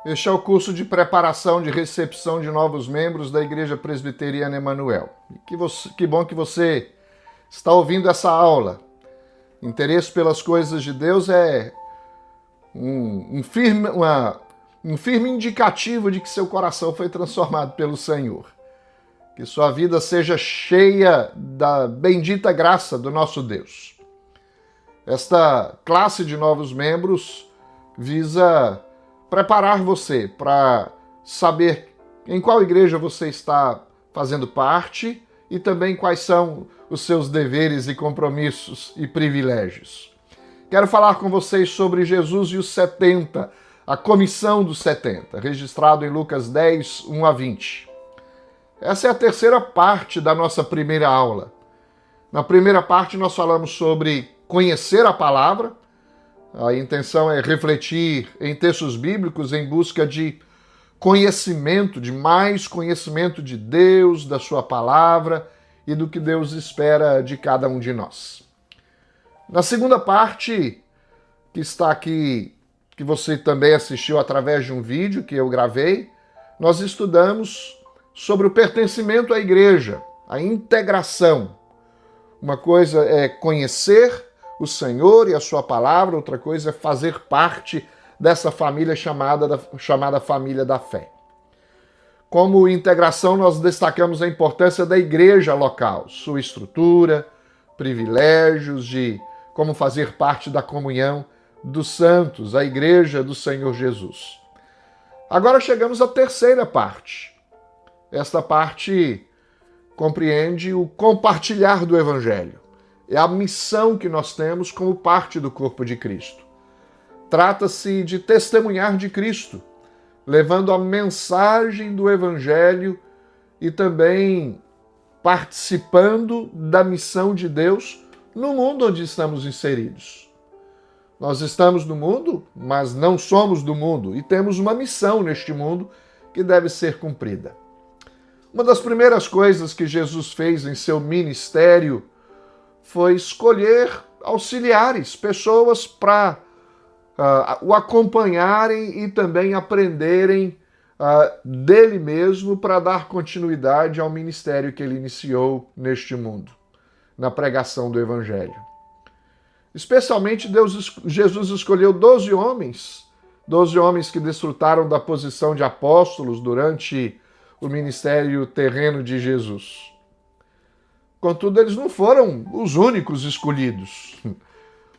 Este é o curso de preparação de recepção de novos membros da Igreja Presbiteriana Emanuel. Que bom que você está ouvindo essa aula. Interesse pelas coisas de Deus é um firme indicativo de que seu coração foi transformado pelo Senhor. Que sua vida seja cheia da bendita graça do nosso Deus. Esta classe de novos membros visa preparar você para saber em qual igreja você está fazendo parte e também quais são os seus deveres e compromissos e privilégios. Quero falar com vocês sobre Jesus e os 70, a comissão dos 70, registrado em Lucas 10, 1 a 20. Essa é a terceira parte da nossa primeira aula. Na primeira parte nós falamos sobre conhecer a palavra. A intenção é refletir em textos bíblicos em busca de conhecimento, de mais conhecimento de Deus, da sua palavra e do que Deus espera de cada um de nós. Na segunda parte, que está aqui, que você também assistiu através de um vídeo que eu gravei, nós estudamos sobre o pertencimento à igreja, a integração. Uma coisa é conhecer o Senhor e a sua palavra, outra coisa é fazer parte dessa família chamada família da fé. Como integração, nós destacamos a importância da igreja local, sua estrutura, privilégios de como fazer parte da comunhão dos santos, a igreja do Senhor Jesus. Agora chegamos à terceira parte. Esta parte compreende o compartilhar do evangelho. É a missão que nós temos como parte do corpo de Cristo. Trata-se de testemunhar de Cristo, levando a mensagem do Evangelho e também participando da missão de Deus no mundo onde estamos inseridos. Nós estamos no mundo, mas não somos do mundo e temos uma missão neste mundo que deve ser cumprida. Uma das primeiras coisas que Jesus fez em seu ministério foi escolher auxiliares, pessoas para o acompanharem e também aprenderem dele mesmo para dar continuidade ao ministério que ele iniciou neste mundo, na pregação do Evangelho. Especialmente Jesus escolheu 12 homens que desfrutaram da posição de apóstolos durante o ministério terreno de Jesus. Contudo, eles não foram os únicos escolhidos.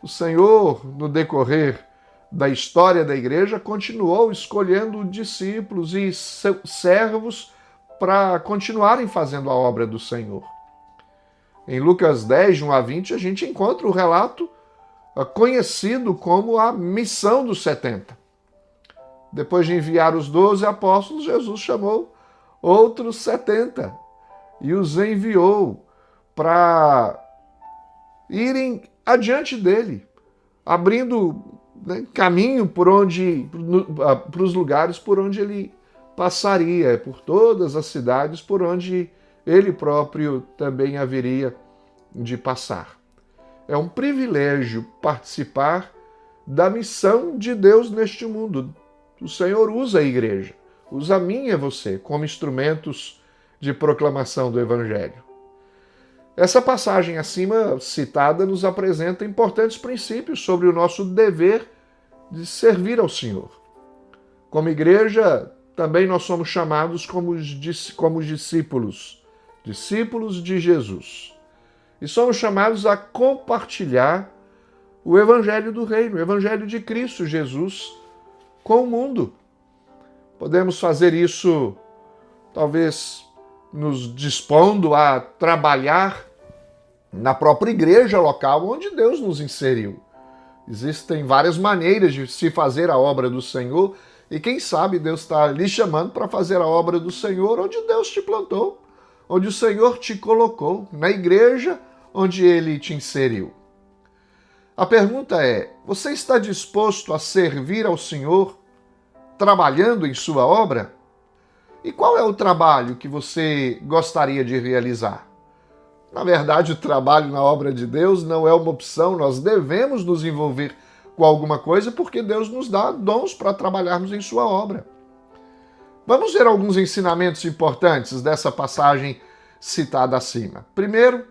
O Senhor, no decorrer da história da igreja, continuou escolhendo discípulos e servos para continuarem fazendo a obra do Senhor. Em Lucas 10, 1 a 20, a gente encontra o relato conhecido como a missão dos 70. Depois de enviar os 12 apóstolos, Jesus chamou outros 70 e os enviou para irem adiante dele, abrindo caminho para os lugares por onde ele passaria, por todas as cidades por onde ele próprio também haveria de passar. É um privilégio participar da missão de Deus neste mundo. O Senhor usa a igreja, usa a mim e você como instrumentos de proclamação do Evangelho. Essa passagem acima citada nos apresenta importantes princípios sobre o nosso dever de servir ao Senhor. Como igreja, também nós somos chamados como discípulos de Jesus. E somos chamados a compartilhar o Evangelho do Reino, o Evangelho de Cristo Jesus com o mundo. Podemos fazer isso, talvez, nos dispondo a trabalhar na própria igreja local onde Deus nos inseriu. Existem várias maneiras de se fazer a obra do Senhor e quem sabe Deus está lhe chamando para fazer a obra do Senhor onde Deus te plantou, onde o Senhor te colocou, na igreja onde Ele te inseriu. A pergunta é, você está disposto a servir ao Senhor trabalhando em sua obra? E qual é o trabalho que você gostaria de realizar? Na verdade, o trabalho na obra de Deus não é uma opção, nós devemos nos envolver com alguma coisa porque Deus nos dá dons para trabalharmos em sua obra. Vamos ver alguns ensinamentos importantes dessa passagem citada acima. Primeiro,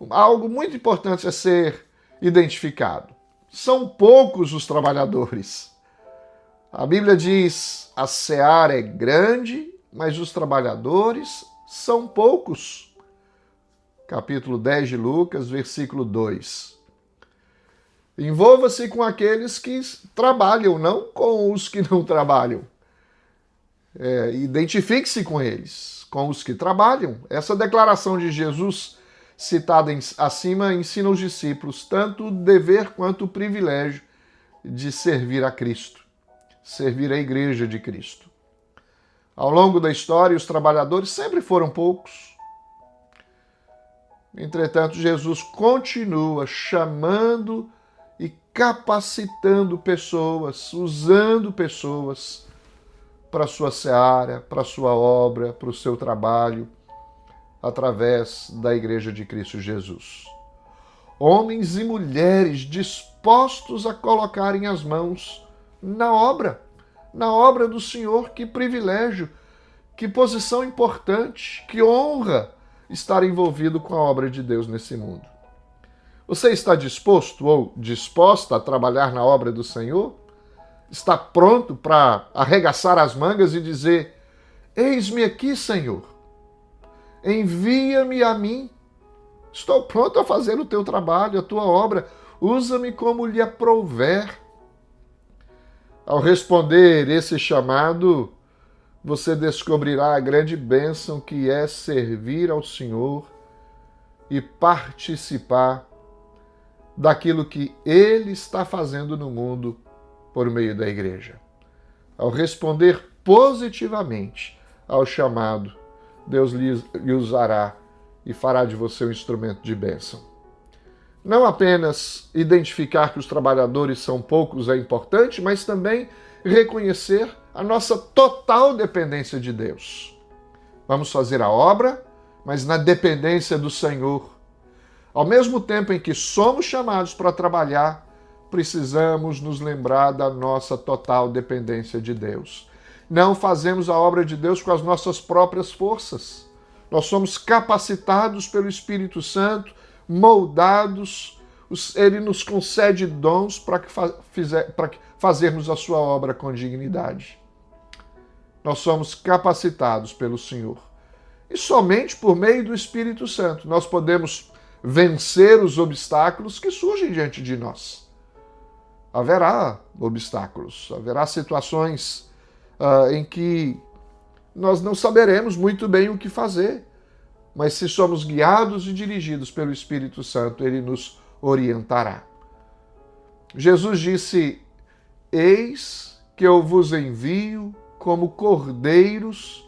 algo muito importante a ser identificado. São poucos os trabalhadores. A Bíblia diz: a seara é grande, mas os trabalhadores são poucos. Capítulo 10 de Lucas, versículo 2. Envolva-se com aqueles que trabalham, não com os que não trabalham. Identifique-se com eles, com os que trabalham. Essa declaração de Jesus, citada acima, ensina os discípulos tanto o dever quanto o privilégio de servir a Cristo, servir a igreja de Cristo. Ao longo da história, os trabalhadores sempre foram poucos. Entretanto, Jesus continua chamando e capacitando pessoas, usando pessoas para a sua seara, para a sua obra, para o seu trabalho, através da Igreja de Cristo Jesus. Homens e mulheres dispostos a colocarem as mãos na obra do Senhor. Que privilégio, que posição importante, que honra estar envolvido com a obra de Deus nesse mundo. Você está disposto ou disposta a trabalhar na obra do Senhor? Está pronto para arregaçar as mangas e dizer: eis-me aqui, Senhor, envia-me a mim. Estou pronto a fazer o teu trabalho, a tua obra. Usa-me como lhe aprouver. Ao responder esse chamado, você descobrirá a grande bênção que é servir ao Senhor e participar daquilo que Ele está fazendo no mundo por meio da igreja. Ao responder positivamente ao chamado, Deus lhe usará e fará de você um instrumento de bênção. Não apenas identificar que os trabalhadores são poucos é importante, mas também reconhecer a nossa total dependência de Deus. Vamos fazer a obra, mas na dependência do Senhor. Ao mesmo tempo em que somos chamados para trabalhar, precisamos nos lembrar da nossa total dependência de Deus. Não fazemos a obra de Deus com as nossas próprias forças. Nós somos capacitados pelo Espírito Santo, moldados. Ele nos concede dons para fazermos a sua obra com dignidade. Nós somos capacitados pelo Senhor. E somente por meio do Espírito Santo nós podemos vencer os obstáculos que surgem diante de nós. Haverá obstáculos, haverá situações em que nós não saberemos muito bem o que fazer, mas se somos guiados e dirigidos pelo Espírito Santo, ele nos orientará. Jesus disse: eis que eu vos envio como cordeiros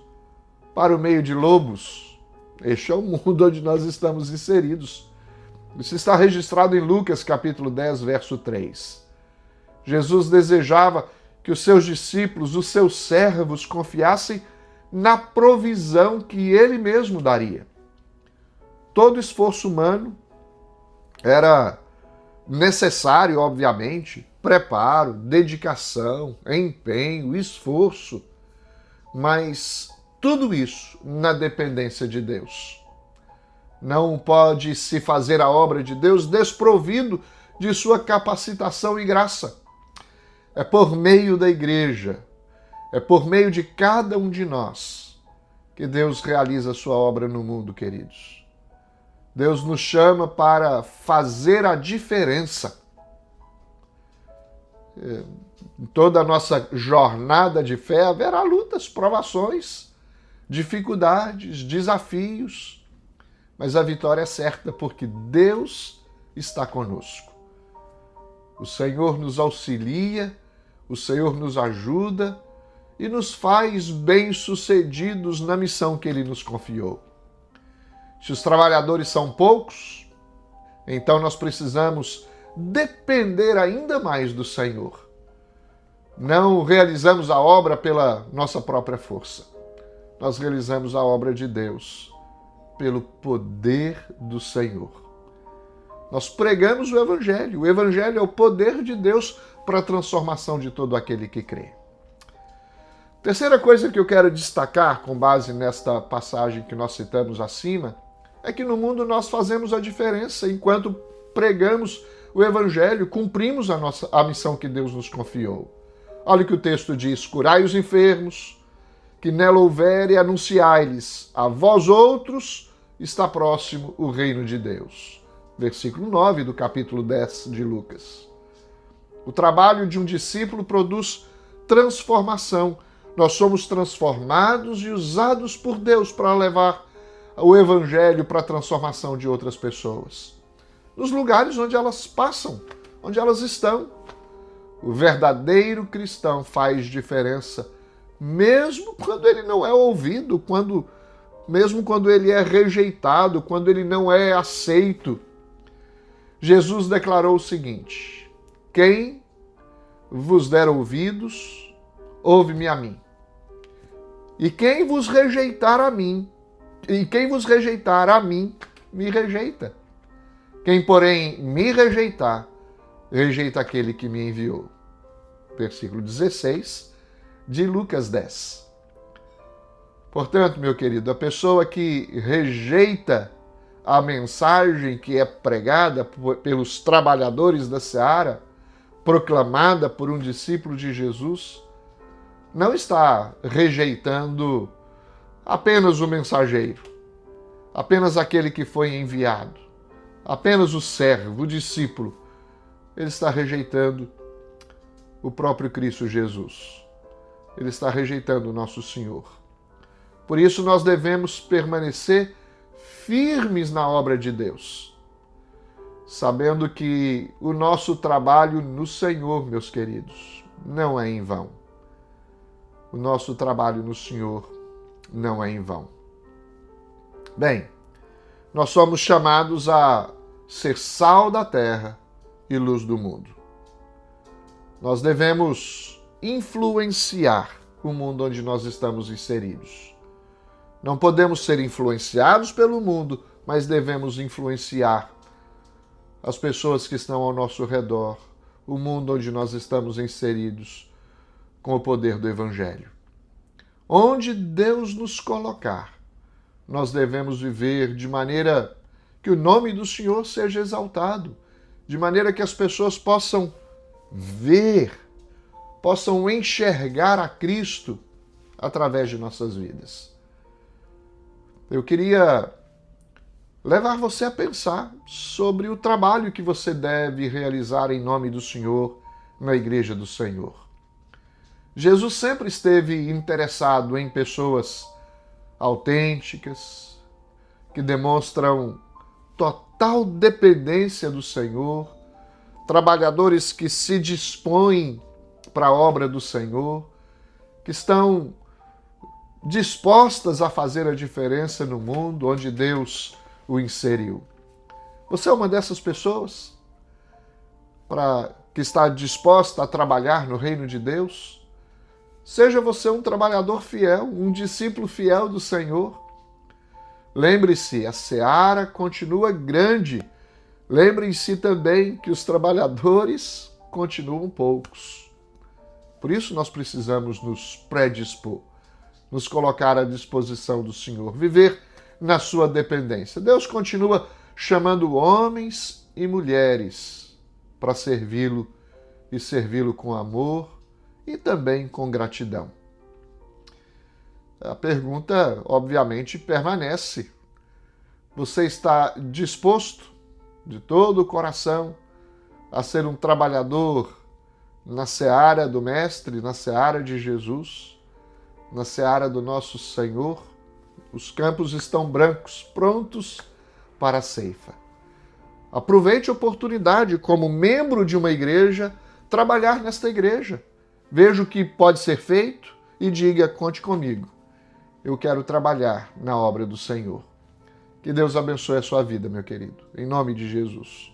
para o meio de lobos. Este é o mundo onde nós estamos inseridos. Isso está registrado em Lucas, capítulo 10, verso 3. Jesus desejava que os seus discípulos, os seus servos, confiassem na provisão que ele mesmo daria. Todo esforço humano era necessário, obviamente, preparo, dedicação, empenho, esforço, mas tudo isso na dependência de Deus. Não pode se fazer a obra de Deus desprovido de sua capacitação e graça. É por meio da igreja, é por meio de cada um de nós que Deus realiza a sua obra no mundo, queridos. Deus nos chama para fazer a diferença. Em toda a nossa jornada de fé haverá lutas, provações, dificuldades, desafios, mas a vitória é certa porque Deus está conosco. O Senhor nos auxilia, o Senhor nos ajuda e nos faz bem-sucedidos na missão que Ele nos confiou. Se os trabalhadores são poucos, então nós precisamos depender ainda mais do Senhor. Não realizamos a obra pela nossa própria força. Nós realizamos a obra de Deus pelo poder do Senhor. Nós pregamos o Evangelho. O Evangelho é o poder de Deus para a transformação de todo aquele que crê. Terceira coisa que eu quero destacar, com base nesta passagem que nós citamos acima, é que no mundo nós fazemos a diferença enquanto pregamos o Evangelho, cumprimos a missão que Deus nos confiou. Olha o que o texto diz: curai os enfermos, que nela houver, e anunciai-lhes, a vós outros está próximo o reino de Deus. Versículo 9 do capítulo 10 de Lucas. O trabalho de um discípulo produz transformação. Nós somos transformados e usados por Deus para levar o Evangelho para a transformação de outras pessoas. Nos lugares onde elas passam, onde elas estão. O verdadeiro cristão faz diferença, mesmo quando ele não é ouvido, mesmo quando ele é rejeitado, quando ele não é aceito. Jesus declarou o seguinte: quem vos der ouvidos, ouve-me a mim. E quem vos rejeitar a mim, me rejeita. Quem, porém, me rejeitar, rejeita aquele que me enviou. Versículo 16 de Lucas 10. Portanto, meu querido, a pessoa que rejeita a mensagem que é pregada pelos trabalhadores da seara, proclamada por um discípulo de Jesus, não está rejeitando apenas o mensageiro, apenas aquele que foi enviado, apenas o servo, o discípulo. Ele está rejeitando o próprio Cristo Jesus. Ele está rejeitando o nosso Senhor. Por isso nós devemos permanecer firmes na obra de Deus, sabendo que o nosso trabalho no Senhor, meus queridos, não é em vão. O nosso trabalho no Senhor não é em vão. Bem, nós somos chamados a ser sal da terra e luz do mundo. Nós devemos influenciar o mundo onde nós estamos inseridos. Não podemos ser influenciados pelo mundo, mas devemos influenciar as pessoas que estão ao nosso redor, o mundo onde nós estamos inseridos, com o poder do Evangelho. Onde Deus nos colocar, nós devemos viver de maneira que o nome do Senhor seja exaltado, de maneira que as pessoas possam ver, possam enxergar a Cristo através de nossas vidas. Eu queria levar você a pensar sobre o trabalho que você deve realizar em nome do Senhor na Igreja do Senhor. Jesus sempre esteve interessado em pessoas autênticas, que demonstram total dependência do Senhor, trabalhadores que se dispõem para a obra do Senhor, que estão dispostas a fazer a diferença no mundo onde Deus o inseriu. Você é uma dessas pessoas que está disposta a trabalhar no reino de Deus? Seja você um trabalhador fiel, um discípulo fiel do Senhor. Lembre-se, a seara continua grande. Lembre-se também que os trabalhadores continuam poucos. Por isso nós precisamos nos predispor, nos colocar à disposição do Senhor, viver na sua dependência. Deus continua chamando homens e mulheres para servi-lo e servi-lo com amor e também com gratidão. A pergunta, obviamente, permanece. Você está disposto, de todo o coração, a ser um trabalhador na seara do Mestre, na seara de Jesus, na seara do nosso Senhor? Os campos estão brancos, prontos para a ceifa. Aproveite a oportunidade, como membro de uma igreja, trabalhar nesta igreja. Veja o que pode ser feito e diga: conte comigo. Eu quero trabalhar na obra do Senhor. Que Deus abençoe a sua vida, meu querido. Em nome de Jesus.